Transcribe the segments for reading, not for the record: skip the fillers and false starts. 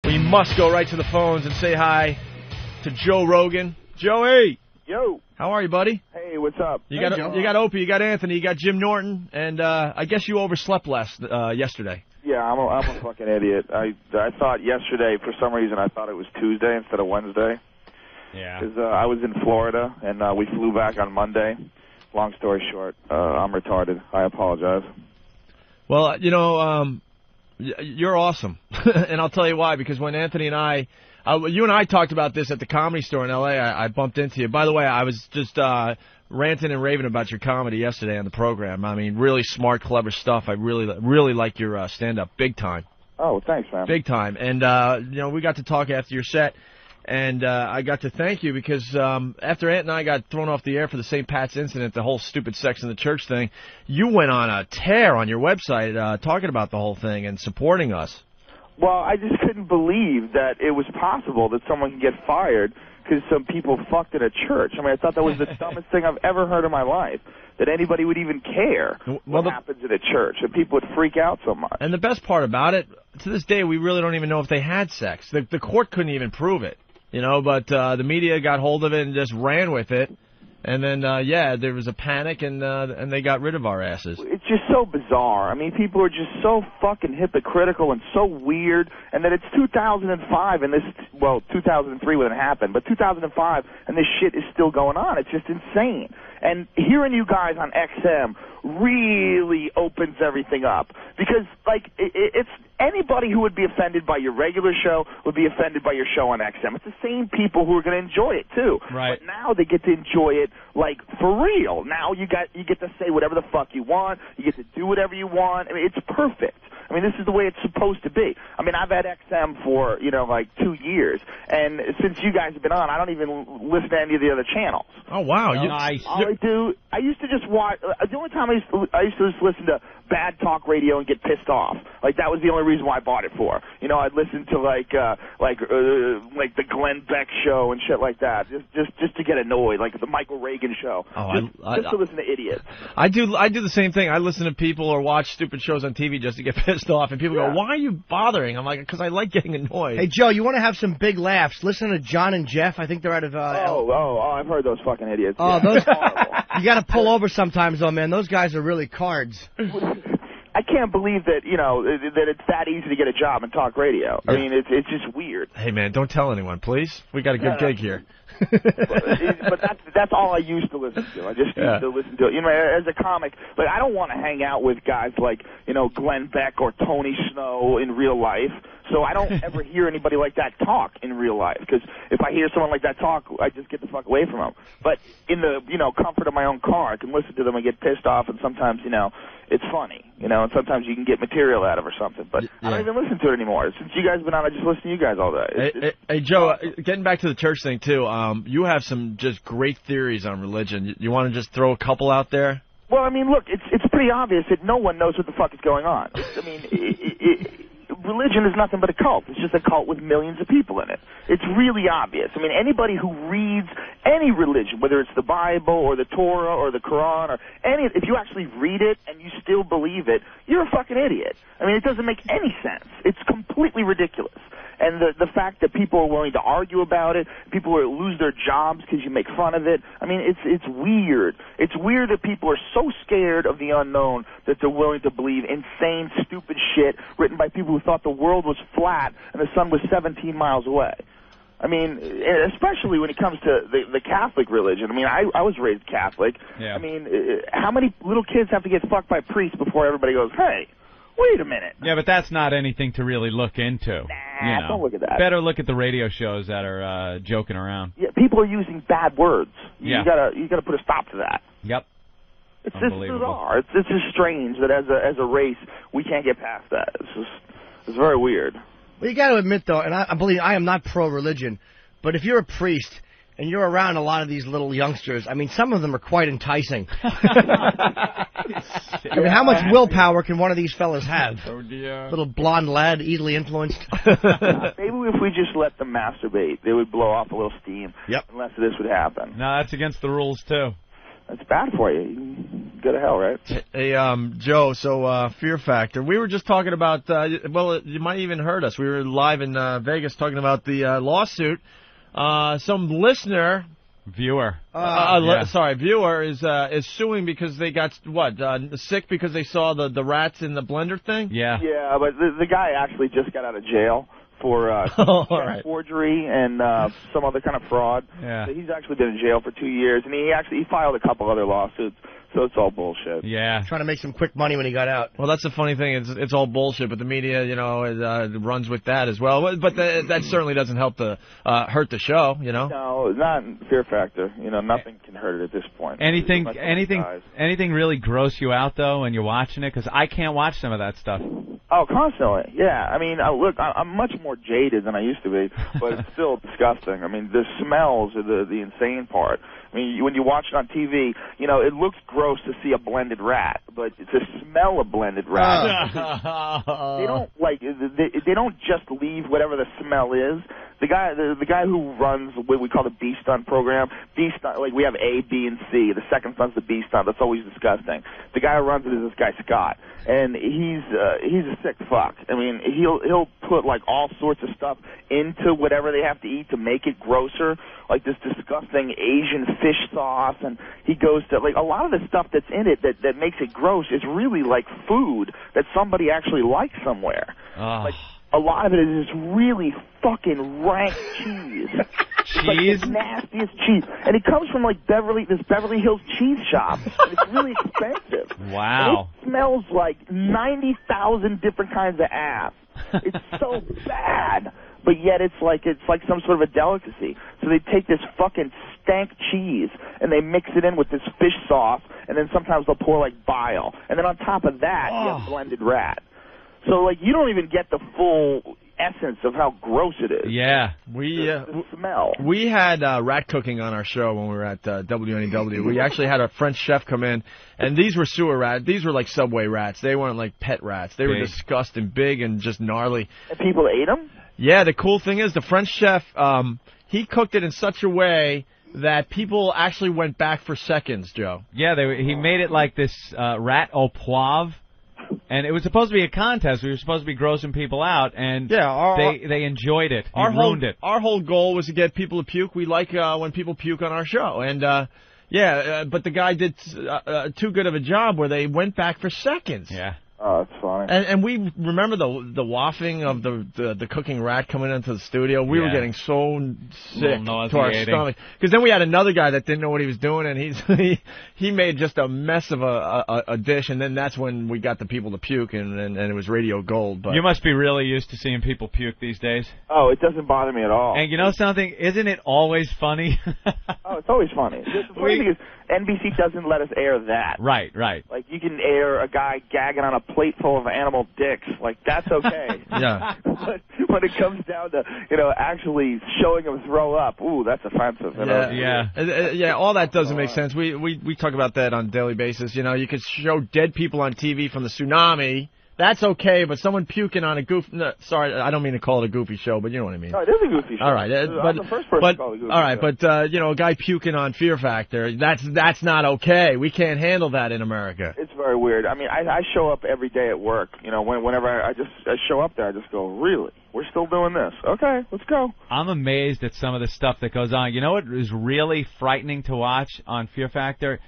We must go right to the phones and say hi to Joe Rogan. Joey! Yo. How are you, buddy? Hey, what's up? You got Opie, you got Anthony, you got Jim Norton, and I guess you overslept yesterday. Yeah, I'm a fucking idiot. I thought yesterday, for some reason, I thought it was Tuesday instead of Wednesday. Yeah. Because I was in Florida, and we flew back on Monday. Long story short, I'm retarded. I apologize. Well, you're awesome. And I'll tell you why, because when Anthony and you and I talked about this at the Comedy Store in L.A., I bumped into you. By the way, I was just ranting and raving about your comedy yesterday on the program. I mean, really smart, clever stuff. I really like your stand-up, big time. Oh, thanks, man. Big time. And, we got to talk after your set, and I got to thank you because after Ant and I got thrown off the air for the St. Pat's incident, the whole stupid Sex in the Church thing, you went on a tear on your website talking about the whole thing and supporting us. Well, I just couldn't believe that it was possible that someone could get fired because some people fucked at a church. I mean, I thought that was the dumbest thing I've ever heard in my life, that anybody would even care what happens at a church, that people would freak out so much. And the best part about it, to this day, we really don't even know if they had sex. The court couldn't even prove it, but the media got hold of it and just ran with it. And then, there was a panic, and they got rid of our asses. It's just so bizarre. I mean, people are just so fucking hypocritical and so weird, and that it's 2005, and 2003 when it happened, but 2005, and this shit is still going on. It's just insane. And hearing you guys on XM really opens everything up, because, it's anybody who would be offended by your regular show would be offended by your show on XM. It's the same people who are going to enjoy it, too. Right. But now they get to enjoy it, for real. Now you get to say whatever the fuck you want. You get to do whatever you want. I mean, it's perfect. I mean, this is the way it's supposed to be. I mean, I've had XM for, 2 years, and since you guys have been on, I don't even listen to any of the other channels. Oh, wow. Nice. All I do, I used to just watch, the only time I used to just listen to bad talk radio and get pissed off. That was the only reason why I bought it for. I'd listen to, the Glenn Beck show and shit like that, just to get annoyed, like the Michael Reagan show. Oh, just to listen to idiots. I do the same thing. I listen to people or watch stupid shows on TV just to get pissed off, and people go, "Why are you bothering?" I'm like, "Because I like getting annoyed." Hey, Joe, you want to have some big laughs? Listen to John and Jeff. I think they're out of. I've heard those fucking idiots. Oh, yeah. those. You got to pull over sometimes, though, man. Those guys are really cards. I can't believe that that it's that easy to get a job in talk radio. I mean, it's just weird. Hey, man, don't tell anyone, please. We got a good gig here. But that's all I used to listen to. I just used to listen to it. As a comic, I don't want to hang out with guys like Glenn Beck or Tony Snow in real life. So I don't ever hear anybody like that talk in real life, because if I hear someone like that talk, I just get the fuck away from them. But in the comfort of my own car, I can listen to them and get pissed off, and sometimes it's funny, and sometimes you can get material out of it or something. But I don't even listen to it anymore. Since you guys have been on, I just listen to you guys all day. Hey, Joe, getting back to the church thing too, you have some just great theories on religion. You want to just throw a couple out there? Well, I mean, look, it's pretty obvious that no one knows what the fuck is going on. Religion is nothing but a cult. It's just a cult with millions of people in it. It's really obvious. I mean, anybody who reads any religion, whether it's the Bible or the Torah or the Quran or if you actually read it and you still believe it, you're a fucking idiot. I mean, it doesn't make any sense. It's completely ridiculous. And the fact that people are willing to argue about it, people will lose their jobs because you make fun of it. I mean, it's weird. It's weird that people are so scared of the unknown that they're willing to believe insane, stupid shit written by people who thought the world was flat and the sun was 17 miles away. I mean, especially when it comes to the Catholic religion. I mean, I was raised Catholic. Yeah. I mean, how many little kids have to get fucked by priests before everybody goes, hey, wait a minute. Yeah, but that's not anything to really look into. Nah, don't look at that. Better look at the radio shows that are joking around. Yeah, people are using bad words. You Yeah. You gotta put a stop to that. Yep. It's just bizarre. It's just strange that as a race we can't get past that. It's very weird. Well, you got to admit, though, and I believe I am not pro-religion, but if you're a priest and you're around a lot of these little youngsters, I mean, some of them are quite enticing. I mean, how much willpower can one of these fellas have? Oh, dear. Little blonde lad, easily influenced. Maybe if we just let them masturbate, they would blow off a little steam. Yep. And less of this would happen. No, that's against the rules, too. That's bad for you. go to hell, right? Hey, Joe, so Fear Factor. We were just talking about, well, you might even heard us. We were live in Vegas talking about the lawsuit. Some listener... Viewer. Viewer is suing because they got, sick because they saw the rats in the blender thing? Yeah. Yeah, but the guy actually just got out of jail for forgery and some other kind of fraud. Yeah. So he's actually been in jail for 2 years, and he filed a couple other lawsuits. So it's all bullshit. Yeah. Trying to make some quick money when he got out. Well, that's the funny thing. It's all bullshit, but the media, it runs with that as well. But that certainly doesn't help to hurt the show, No, not Fear Factor. Nothing can hurt it at this point. Anything really gross you out, though, when you're watching it? Because I can't watch some of that stuff. Oh, constantly. Yeah. I mean, look, I'm much more jaded than I used to be, but it's still disgusting. I mean, the smells are the insane part. I mean, when you watch it on TV, it looks gross to see a blended rat, but to smell a blended rat, they don't they don't just leave whatever the smell is. The guy who runs what we call the B stunt program, B stunt, like we have A, B, and C. The second stunt's the B stunt. That's always disgusting. The guy who runs it is this guy Scott, and he's a sick fuck. I mean, he'll put like all sorts of stuff into whatever they have to eat to make it grosser, like this disgusting Asian fish sauce, and he goes to like a lot of the stuff that's in it that makes it gross is really like food that somebody actually likes somewhere. Like, a lot of it is this really fucking rank cheese. Cheese? Like the nastiest cheese. And it comes from like this Beverly Hills cheese shop. And it's really expensive. Wow. And it smells like 90,000 different kinds of ass. It's so bad. But yet it's like some sort of a delicacy. So they take this fucking stank cheese and they mix it in with this fish sauce, and then sometimes they'll pour like bile. And then on top of that, you have blended rat. So, like, you don't even get the full essence of how gross it is. Yeah. The smell. We had rat cooking on our show when we were at WNEW. We actually had a French chef come in, and these were sewer rats. These were like subway rats. They weren't like pet rats. They were disgusting, big, and just gnarly. And people ate them? Yeah, the cool thing is the French chef, he cooked it in such a way that people actually went back for seconds, Joe. Yeah, he made it like this rat au poivre. And it was supposed to be a contest. We were supposed to be grossing people out, and they enjoyed it. He ruined it. Our whole goal was to get people to puke. We like when people puke on our show. And, but the guy did too good of a job where they went back for seconds. Yeah. Oh, that's funny. And we remember the wafting of the cooking rat coming into the studio. We were getting so sick to our stomach. Because then we had another guy that didn't know what he was doing, and he made just a mess of a dish, and then that's when we got the people to puke, and it was radio gold. But you must be really used to seeing people puke these days. Oh, it doesn't bother me at all. And you know something? Isn't it always funny? Oh, it's always funny. The funny thing is, NBC doesn't let us air that. Right. Like, you can air a guy gagging on a plate full of animal dicks. Like, that's okay. Yeah. But when it comes down to, actually showing him throw up, ooh, that's offensive. Yeah, all that doesn't make sense. We talk about that on a daily basis. You could show dead people on TV from the tsunami. That's okay, but someone puking on a sorry, I don't mean to call it a goofy show, but you know what I mean. No, it is a goofy show. All right, I'm the first person to call it a goofy show. All right, but a guy puking on Fear Factor, that's not okay. We can't handle that in America. It's very weird. I mean, I show up every day at work. Whenever I show up there, I just go, really? We're still doing this? Okay, let's go. I'm amazed at some of the stuff that goes on. You know what is really frightening to watch on Fear Factor?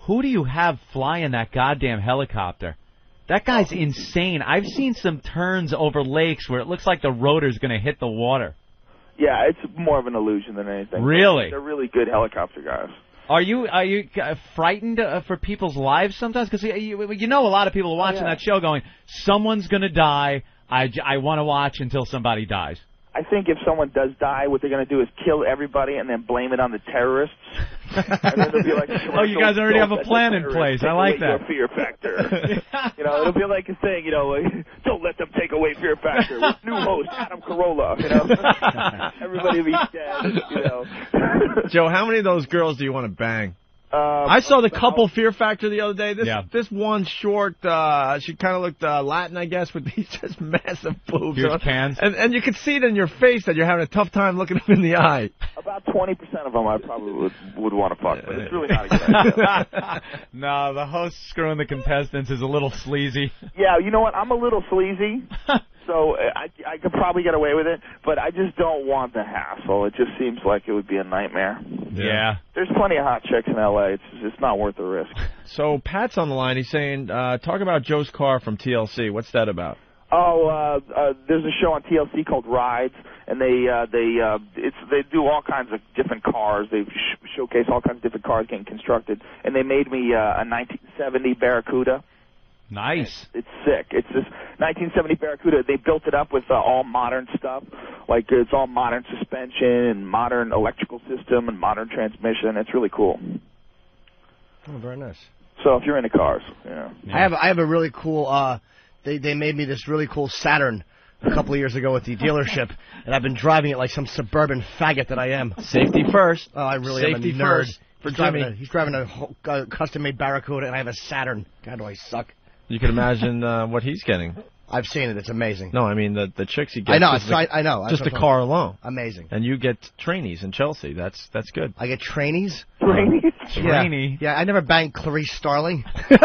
Who do you have flying that goddamn helicopter? That guy's insane. I've seen some turns over lakes where it looks like the rotor's going to hit the water. Yeah, it's more of an illusion than anything. Really? They're really good helicopter guys. Are you frightened for people's lives sometimes? Because a lot of people are watching that show going, someone's going to die. I want to watch until somebody dies. I think if someone does die, what they're going to do is kill everybody and then blame it on the terrorists. And then it'll be like oh, you guys already have a plan in place. I like that. Your Fear Factor. It'll be like a thing, don't let them take away Fear Factor. With new host, Adam Carolla, Everybody will be dead, Joe, how many of those girls do you want to bang? I saw the couple Fear Factor the other day. This one short, she kind of looked Latin, I guess, with these just massive boobs. Huge cans. And you could see it in your face that you're having a tough time looking them in the eye. About 20% of them I probably would want to fuck, but it's really not a good idea. No, the host screwing the contestants is a little sleazy. Yeah, you know what? I'm a little sleazy, so I could probably get away with it, but I just don't want the hassle. It just seems like it would be a nightmare. Yeah. There's plenty of hot chicks in L.A. It's not worth the risk. So Pat's on the line. He's saying, talk about Joe's car from TLC. What's that about? Oh, there's a show on TLC called Rides, and they do all kinds of different cars. They showcase all kinds of different cars getting constructed, and they made me a 1970 Barracuda. Nice. It's sick. It's this 1970 Barracuda. They built it up with all modern stuff, like it's all modern suspension and modern electrical system and modern transmission. It's really cool. Oh, very nice. So if you're into cars, yeah. I have a really cool. They made me this really cool Saturn a couple of years ago at the dealership, and I've been driving it like some suburban faggot that I am. Safety first. Oh, I really Safety am a nerd. first for Jimmy. He's driving a custom-made Barracuda, and I have a Saturn. God, do I suck. You can imagine what he's getting. I've seen it. It's amazing. No, I mean the chicks he gets. I know. I know. Just the car alone. Amazing. And you get trainees in Chelsea. That's good. I get trainees. Trainees? Trainee. Yeah, I never banged Clarice Starling. Hey,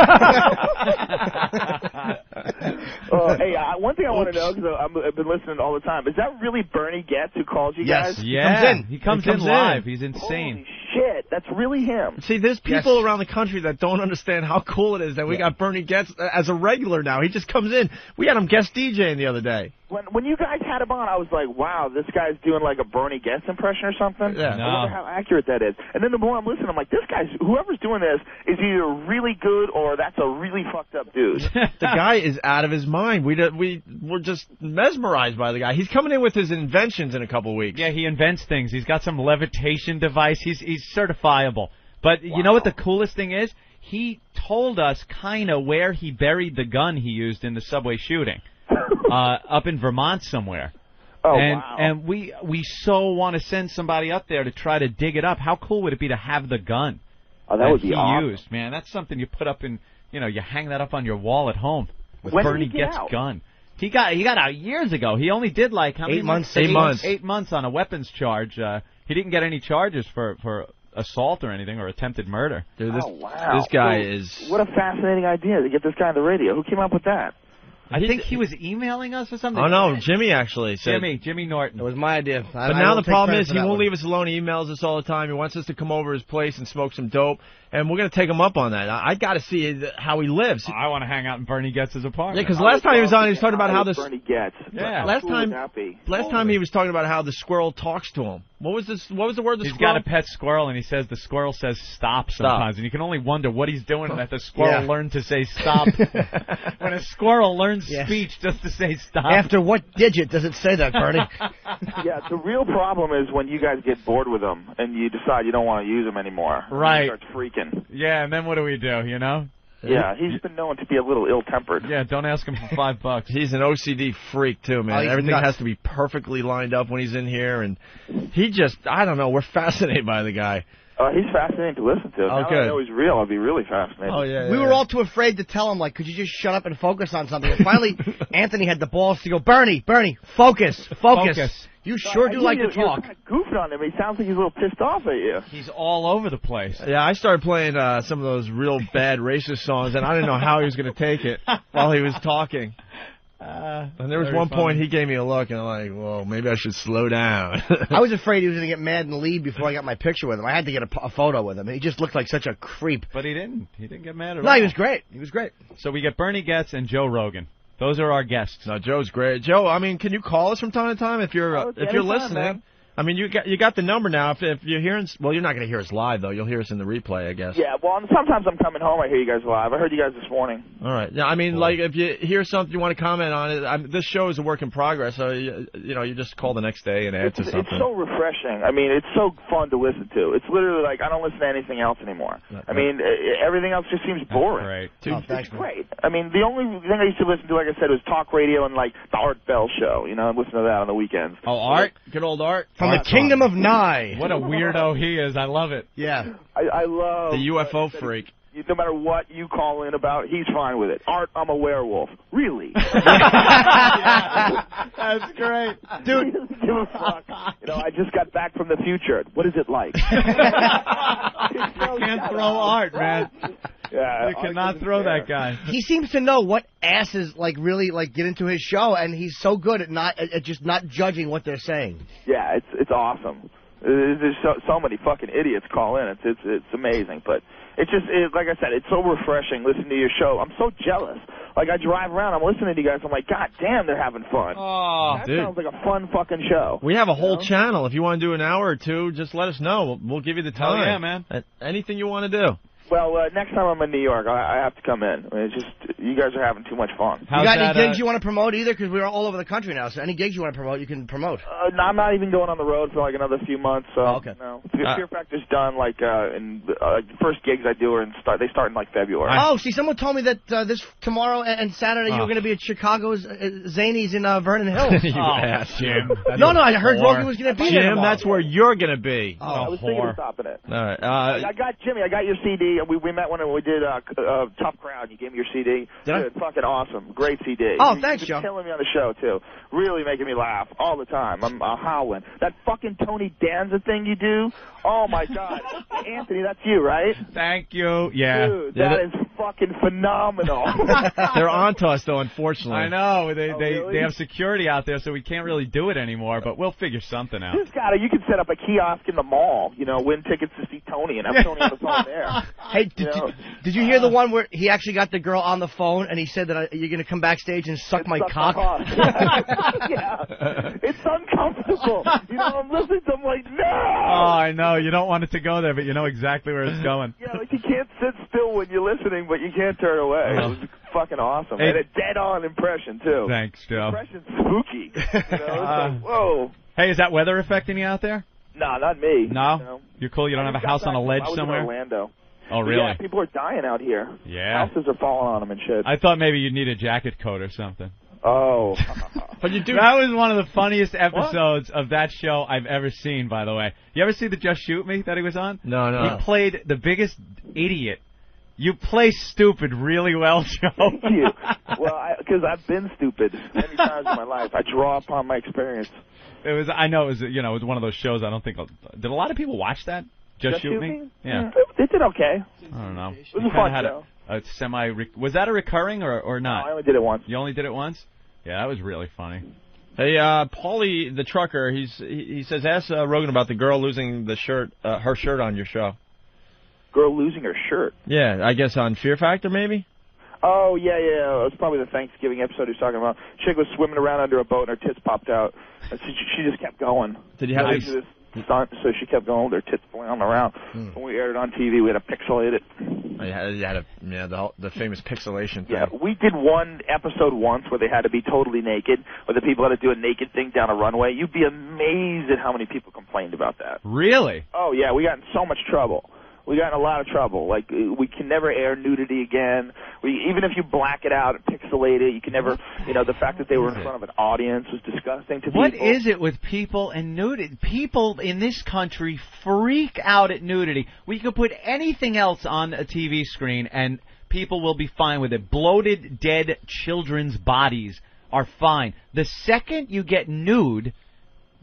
one thing I want to know, because I've been listening all the time, is that really Bernie Goetz who calls you guys? Yeah. He comes in live. He's insane. Holy shit, that's really him. See, there's people around the country that don't understand how cool it is that we got Bernie Goetz as a regular now. He just comes in. We had him guest DJing the other day. When you guys had him on, I was like, wow, this guy's doing like a Bernie Goetz impression or something. Yeah. I wonder how accurate that is. And then the more I'm listening, I'm like, this guy's, whoever's doing this is either really good or that's a really fucked up dude. The guy is out of his mind. We're just mesmerized by the guy. He's coming in with his inventions in a couple weeks. Yeah, he invents things. He's got some levitation device. He's certifiable. But you know what the coolest thing is? He told us kind of where he buried the gun he used in the subway shooting. Up in Vermont somewhere. Oh, wow. And we so want to send somebody up there to try to dig it up. How cool would it be to have the gun that would be awesome. used? Man, that's something you put up in, you hang that up on your wall at home with When Bernie did he get Goetz' out? gun. He got out years ago. He only did like how many 8 months? 8 months. 8 months on a weapons charge. He didn't get any charges for assault or anything or attempted murder. Dude, wow. this guy is... What a fascinating idea to get this guy on the radio. Who came up with that? I think he was emailing us or something. Oh, no, Jimmy actually said... Jimmy Norton. It was my idea. But now the problem is he won't leave us alone. He emails us all the time. He wants us to come over to his place and smoke some dope. And we're going to take him up on that. I got to see how he lives. I want to hang out in Bernie Goetz's apartment. Yeah, because last time he was on, he was talking about how this... Bernie Goetz. Yeah. Last time he was talking about how the squirrel talks to him. What was the word? He's got a pet squirrel, and he says the squirrel says stop sometimes. And you can only wonder what he's doing that the squirrel learned to say stop. When a squirrel learns speech just to say stop. After what digit does it say that, Bernie? Yeah, the real problem is when you guys get bored with him and you decide you don't want to use him anymore. Right. He starts freaking. Yeah, and then what do we do, Yeah, he's been known to be a little ill-tempered. Yeah, don't ask him for $5. He's an OCD freak, too, man. Everything has to be perfectly lined up when he's in here. And he just, I don't know, we're fascinated by the guy. He's fascinating to listen to. Now that I know he's real, I'll be really fascinated. Oh, yeah. We were all too afraid to tell him, like, could you just shut up and focus on something? And finally, Anthony had the balls to go, Bernie, focus. You sure do like to talk. You're kind of goofing on him. He sounds like he's a little pissed off at you. He's all over the place. Yeah, I started playing some of those real bad racist songs, and I didn't know how he was going to take it while he was talking. And there was one point he gave me a look, and I'm like, well, maybe I should slow down. I was afraid he was going to get mad and leave before I got my picture with him. I had to get a photo with him. He just looked like such a creep. But he didn't. He didn't get mad at all. No, he was great. So we get Bernie Goetz and Joe Rogan. Those are our guests. No, Joe's great. Joe, I mean, can you call us from time to time if you're listening? Man. I mean, you got the number now. If you're hearing, well, you're not going to hear us live though. You'll hear us in the replay, I guess. Yeah, well, sometimes I'm coming home. I hear you guys live. I heard you guys this morning. All right. Yeah, I mean, like if you hear something you want to comment on it, this show is a work in progress. So you just call the next day and add to something. It's so refreshing. I mean, it's so fun to listen to. It's literally like I don't listen to anything else anymore. I mean, everything else just seems boring. Right. It's great. I mean, the only thing I used to listen to, like I said, was talk radio and like the Art Bell show. You know, and listen to that on the weekends. Oh, Art, good old Art From the Kingdom of Nye. What a weirdo he is. I love it. Yeah. I love the UFO freak. No matter what you call in about, he's fine with it. Art, I'm a werewolf. Really? That's great. Dude, he doesn't give a fuck. You know, I just got back from the future. What is it like? You can't throw Art, man. Yeah, You cannot throw that guy. He seems to know what asses really get into his show, and he's so good at just not judging what they're saying. Yeah, it's awesome. There's so many fucking idiots call in. It's amazing, but it's just like I said, it's so refreshing listening to your show. I'm so jealous. Like I drive around, I'm listening to you guys. I'm like, God damn, they're having fun. Oh, that dude. sounds like a fun fucking show. We have a whole channel. If you want to do an hour or two, just let us know. We'll give you the time. Oh yeah, man. Anything you want to do. Well, next time I'm in New York, I have to come in. I mean, it's just you guys are having too much fun. You got any gigs you want to promote either? Because we're all over the country now. So any gigs you want to promote, you can promote. No, I'm not even going on the road for like another few months. So okay. No, Fear Factor's done. Like, the first gigs I do are they start in like February. Oh, see, someone told me that this tomorrow and Saturday you were going to be at Chicago's Zanies in Vernon Hills. You ass, Jim. No, I heard Rogan was going to be there. Jim, that's where you're going to be. Oh, I was thinking of stopping it. All right. I got Jimmy. I got your CD. We met when we did Tough Crowd. You gave me your CD. Did I? Fucking awesome. Great CD. Oh, thanks, Joe. You're killing me on the show, too. Really making me laugh all the time. I'm howling. That fucking Tony Danza thing you do, oh, my God. Anthony, that's you, right? Thank you. Yeah. Dude, that is fucking phenomenal. They're on to us, though, unfortunately. I know. Really? They have security out there, so we can't really do it anymore, but we'll figure something out. You can set up a kiosk in the mall, win tickets to see Tony and have Tony on the phone there. Hey, did you hear the one where he actually got the girl on the phone and he said that you're going to come backstage and suck my cock? Yeah. It's uncomfortable. I'm listening to him like, no! Oh, I know. You don't want it to go there, but you know exactly where it's going. Yeah, like you can't sit still when you're listening, but you can't turn away. It was fucking awesome. Hey. And a dead-on impression, too. Thanks, Joe. Impression's spooky. It's like, whoa. Hey, is that weather affecting you out there? No, not me. No? You're cool? You don't have a house on a ledge somewhere? I was in Orlando. Oh, really? Yeah, people are dying out here. Yeah. Houses are falling on them and shit. I thought maybe you'd need a jacket coat or something. Oh. But you do. That was one of the funniest episodes of that show I've ever seen, by the way. You ever see the Just Shoot Me that he was on? No. He played the biggest idiot. You play stupid really well, Joe. Thank you. Well, because I've been stupid many times in my life. I draw upon my experience. I know it was one of those shows. I don't think did a lot of people watch that? Just Shoot Me? Yeah. It did okay. I don't know. It was a fun show. Was that a recurring or not? No, I only did it once. You only did it once? Yeah, that was really funny. Hey, Paulie the trucker, he says, ask Rogan about the girl losing the shirt, her shirt on your show. Girl losing her shirt? Yeah, I guess on Fear Factor, maybe? Oh, yeah. It was probably the Thanksgiving episode he was talking about. Chick was swimming around under a boat and her tits popped out. And she just kept going. Did you have this stunt, so she kept going with her tits flailing around. When we aired it on TV, we had to pixelate it. You had the famous pixelation thing. Yeah, we did one episode once where they had to be totally naked, where the people had to do a naked thing down a runway. You'd be amazed at how many people complained about that. Really? Oh, yeah, we got in so much trouble. We got in a lot of trouble. Like, we can never air nudity again. Even if you black it out and pixelate it, you can never, the fact that they were in front of an audience was disgusting to people. What is it with people and nudity? People in this country freak out at nudity. We could put anything else on a TV screen and people will be fine with it. Bloated, dead children's bodies are fine. The second you get nude,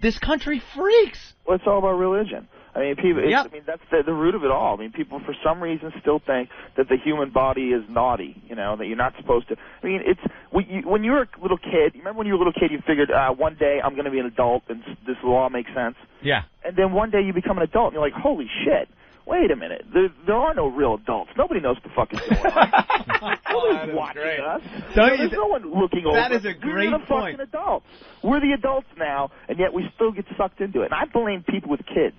this country freaks. Well, it's all about religion. I mean, people. Yep. I mean, that's the root of it all. I mean, people for some reason still think that the human body is naughty. That you're not supposed to. I mean, when you were a little kid. You remember when you were a little kid, you figured one day I'm going to be an adult and this will all make sense. Yeah. And then one day you become an adult and you're like, holy shit. Wait a minute. There are no real adults. Nobody knows what the fuck is going on. Nobody's watching us. There's no one looking over us. That is a great point. We're the fucking adults. We're the adults now, and yet we still get sucked into it. And I blame people with kids.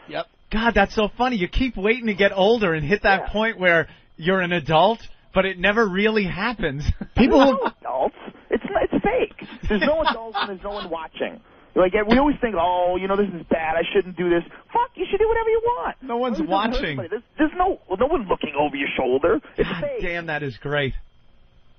Yep. God, that's so funny. You keep waiting to get older and hit that point where you're an adult, but it never really happens. People who adults, it's fake. There's no adults and there's no one watching. Like, we always think, this is bad. I shouldn't do this. Fuck, you should do whatever you want. No one's watching. There's no one looking over your shoulder. It's God fake. damn, that is great.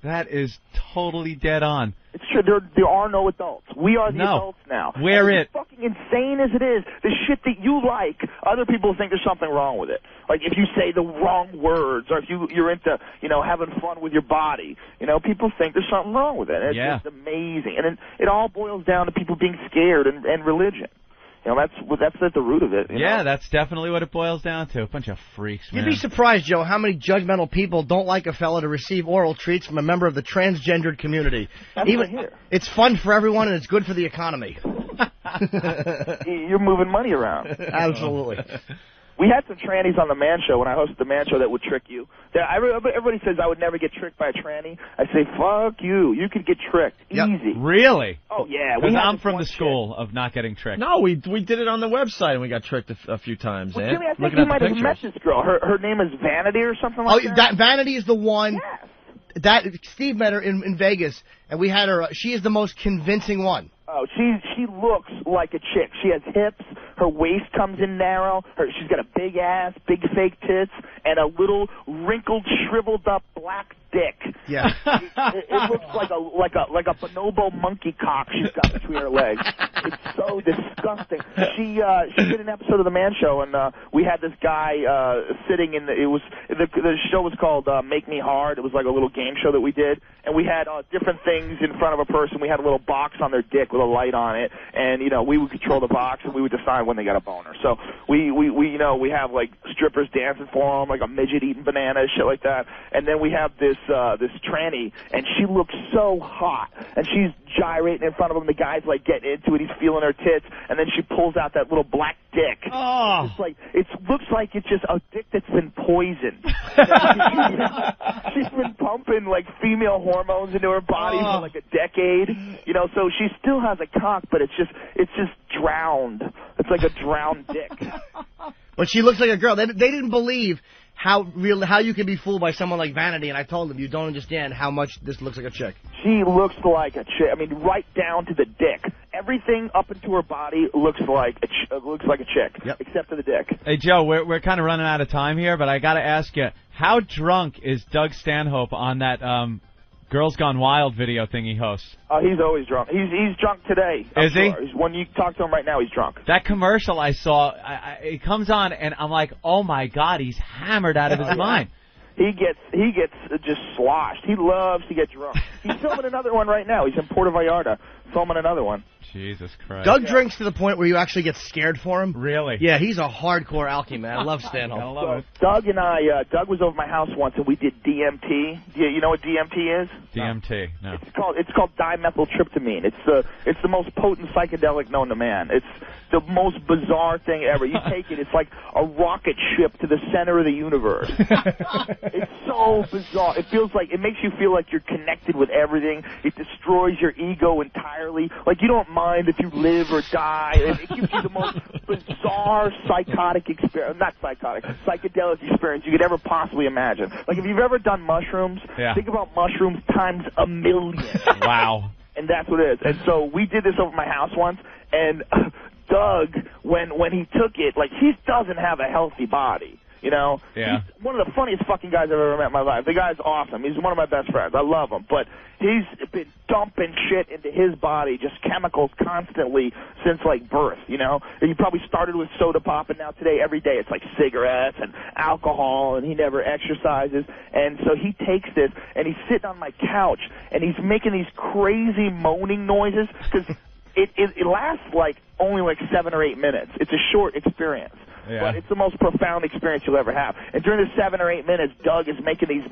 That is totally dead on. It's true. There are no adults. We are the adults now. We're it. As fucking insane as it is, the shit that you like, other people think there's something wrong with it. Like if you say the wrong words, or if you're into, having fun with your body, people think there's something wrong with it. And it's just amazing. And it all boils down to people being scared and religion. That's at the root of it. Yeah, that's definitely what it boils down to. A bunch of freaks, man. You'd be surprised, Joe, how many judgmental people don't like a fella to receive oral treats from a member of the transgendered community. That's what I hear. It's fun for everyone, and it's good for the economy. You're moving money around. Absolutely. We had some trannies on the Man Show when I hosted the Man Show that would trick you. Everybody says I would never get tricked by a tranny. I say, fuck you. You could get tricked. Easy. Really? Oh, yeah. Because I'm from the school of not getting tricked. No, we did it on the website, and we got tricked a few times. Well, Jimmy, I think you might have met this girl. Her name is Vanity or something like that? Vanity is the one. Yes. Steve met her in Vegas, and we had her. She is the most convincing one. Oh, she looks like a chick. She has hips. Her waist comes in narrow. She's got a big ass, big fake tits, and a little wrinkled, shriveled up black dick. Yeah. It looks like a bonobo monkey cock she's got between her legs. It's so disgusting. She did an episode of the Man Show, and we had this guy sitting in the show was called Make Me Hard. It was like a little game show that we did, and we had different things in front of a person. We had a little box on their dick with a light on it, and we would control the box, and we would decide when they got a boner. So we have like strippers dancing for them, like a midget eating bananas, shit like that, and then we have this tranny, and she looks so hot, and she's gyrating in front of him. The guy's like getting into it. He's feeling her tits, and then she pulls out that little black dick. Oh. It looks like it's just a dick that's been poisoned. She's been pumping like female hormones into her body for like a decade. So she still has a cock, but it's just drowned. It's like a drowned dick. But she looks like a girl. They didn't believe how you can be fooled by someone like Vanity, and I told them you don't understand how much this looks like a chick. She looks like a chick. I mean, right down to the dick. Everything up into her body looks like a chick, except for the dick. Hey Joe, we're kind of running out of time here, but I got to ask you, how drunk is Doug Stanhope on that Girls Gone Wild video thing he hosts? He's always drunk. He's drunk today. Is he? When you talk to him right now, he's drunk. That commercial I saw, it comes on, and I'm like, oh my God, he's hammered out of his mind. He gets just sloshed. He loves to get drunk. He's filming another one right now. He's in Puerto Vallarta filming another one. Jesus Christ. Doug drinks to the point where you actually get scared for him. Really? Yeah, he's a hardcore alky, man. I love Stanhope. Doug and Doug was over my house once, and we did DMT. You know what DMT is? DMT, no. It's called dimethyltryptamine. It's the most potent psychedelic known to man. It's the most bizarre thing ever. You take it, it's like a rocket ship to the center of the universe. It's so bizarre. It makes you feel like you're connected with everything. It destroys your ego entirely. Like, you don't mind if you live or die. It gives you the most bizarre psychotic experience. Not psychotic, psychedelic experience you could ever possibly imagine. Like, if you've ever done mushrooms, think about mushrooms times 1,000,000. Wow. And that's what it is. And so we did this over my house once, and Doug, when he took it, like, he doesn't have a healthy body. He's one of the funniest fucking guys I've ever met in my life. The guy's awesome. He's one of my best friends. I love him. But he's been dumping shit into his body, just chemicals constantly since, like, birth, And he probably started with soda pop, and now today, every day, it's like cigarettes and alcohol, and he never exercises. And so he takes this, and he's sitting on my couch, and he's making these crazy moaning noises, because it lasts, only 7 or 8 minutes. It's a short experience. Yeah. But it's the most profound experience you'll ever have. And during the 7 or 8 minutes, Doug is making these